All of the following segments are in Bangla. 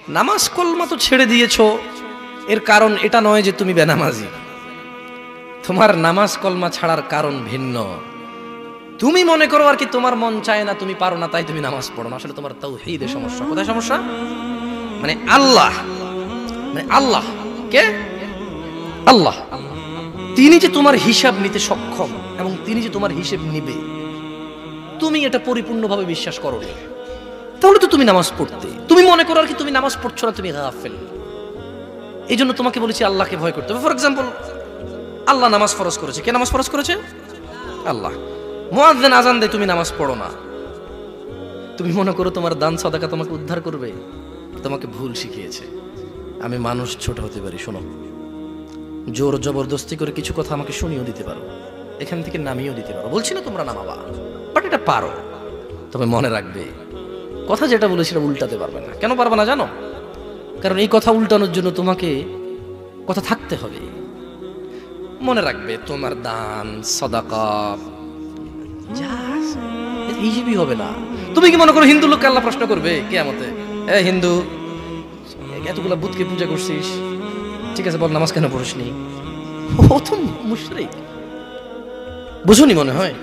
নামাজ কলমা তো ছেড়ে দিয়েছো, এর কারণ এটা নয় যে তুমি বেনামাজি। তোমার নামাজ কলমা ছাড়ার কারণ ভিন্ন। তুমি মনে করো আর কি তোমার মন চায় না, তুমি পারো না, তাই তুমি নামাজ পড়ো না। আসলে তোমার তাওহীদে সমস্যা। কোথায় সমস্যা? মানে আল্লাহ, মানে আল্লাহ কে? আল্লাহ তিনি যে তোমার হিসাব নিতে সক্ষম এবং তিনি যে তোমার হিসেব নিবে, তুমি এটা পরিপূর্ণভাবে বিশ্বাস করো না, তাহলে তো তুমি নামাজ পড়তে। তুমি মনে করো আর কি তুমি নামাজ পড়ছো না, তুমি গাফেল। এই জন্য তোমাকে বলেছি আল্লাহকে ভয় করতে হবে। ফর এক্সাম্পল, আল্লাহ নামাজ ফরজ করেছে। কে নামাজ ফরজ করেছে? আল্লাহ। মুয়াজ্জিন আজান দেয়, তুমি নামাজ পড়ো না। তুমি মনে করো তোমার দান সাদাকা তোমাকে উদ্ধার করবে, তোমাকে ভুল শিখিয়েছে। আমি মানুষ, ছোট হতে পারি, শোনো, জোর জবরদস্তি করে কিছু কথা আমাকে শুনিয়েও দিতে পারো, এখান থেকে নামিয়েও দিতে পারো। বলছি না তোমরা নামাবা, বাট এটা পারো। তবে মনে রাখবে, কথা যেটা বলে সেটা উল্টাতে পারবে না। কেন পারবে না জানো? কারণ এই কথা উল্টানোর জন্য তোমাকে কথা থাকতে হবে। মনে রাখবে, তোমার দান সাদাকা হিসেবই হবে না। তুমি কি মনে করো হিন্দু লোককে আল্লাহ প্রশ্ন করবে কিয়ামতে, এ হিন্দু, এতগুলা বুতকে পূজা করছিস, ঠিক আছে বল নামাজ কেন পড়িসনি? ও তো মুশরিক। বুঝুনি মনে হয়?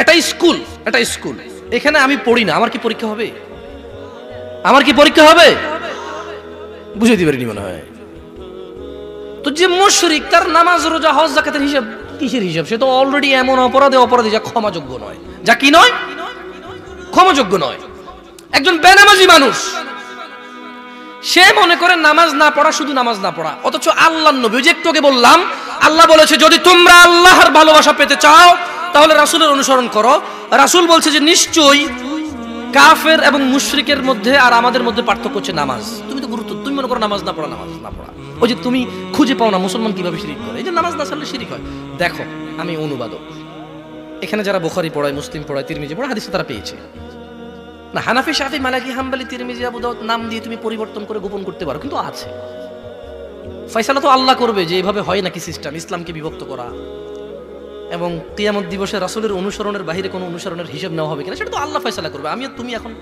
এটা স্কুল, এটা স্কুল, এখানে আমি পড়ি না, আমার কি পরীক্ষা হবে? আমার কি পরীক্ষা হবে? বুঝাইতে পারিনি মনে হয়। তো যে মুশরিক, তার নামাজ রোজা হজ যাকাতের হিসাব কিসের হিসাব? সে তো অলরেডি এমন অপরাধী যা ক্ষমাযোগ্য নয়, যা কি নয়, ক্ষমাযোগ্য নয়। একজন বেনামাজি মানুষ, সে মনে করে নামাজ না পড়া শুধু নামাজ না পড়া, অথচ আল্লাহর নবী, যে একটু আগে বললাম, আল্লাহ বলেছে যদি তোমরা আল্লাহর ভালোবাসা পেতে চাও তাহলে রাসূলের অনুসরণ করো। রাসূল বলছে যে নিশ্চয়ই কাফের এবং মুশরিকের মধ্যে আর আমাদের মধ্যে পার্থক্য হচ্ছে নামাজ। তুমি তো গুরুত্ব, তুমি মনে করো নামাজ না পড়া, নামাজ না পড়া। ওই যে তুমি খুঁজে পাও না মুসলমান কিভাবে শিরিক করে, এই যে নামাজ না ছাড়লে শিরিক হয়। দেখো, আমি অনুবাদক, এখানে যারা বুখারী পড়ায়, মুসলিম পড়ায়, তিরমিজি পড়ায়, হাদিসে তারা পেয়েছে না। হানাফি, শাফি, মালিকি, হাম্বলি, তিরমিজি, আবু দাউদ নাম দিয়ে তুমি পরিবর্তন করে গোপন করতে পারো, কিন্তু আছে। ফয়সালা তো আল্লাহ করবে যে এইভাবে হয় নাকি সিস্টেম, ইসলামকে বিভক্ত করা এবং কিয়ামত দিবসে রাসূলের অনুসরণের বাইরে কোনো অনুসরণের হিসাব নেওয়া হবে কিনা, সেটা তো আল্লাহ ফয়সালা করবে। আমি আর তুমি এখন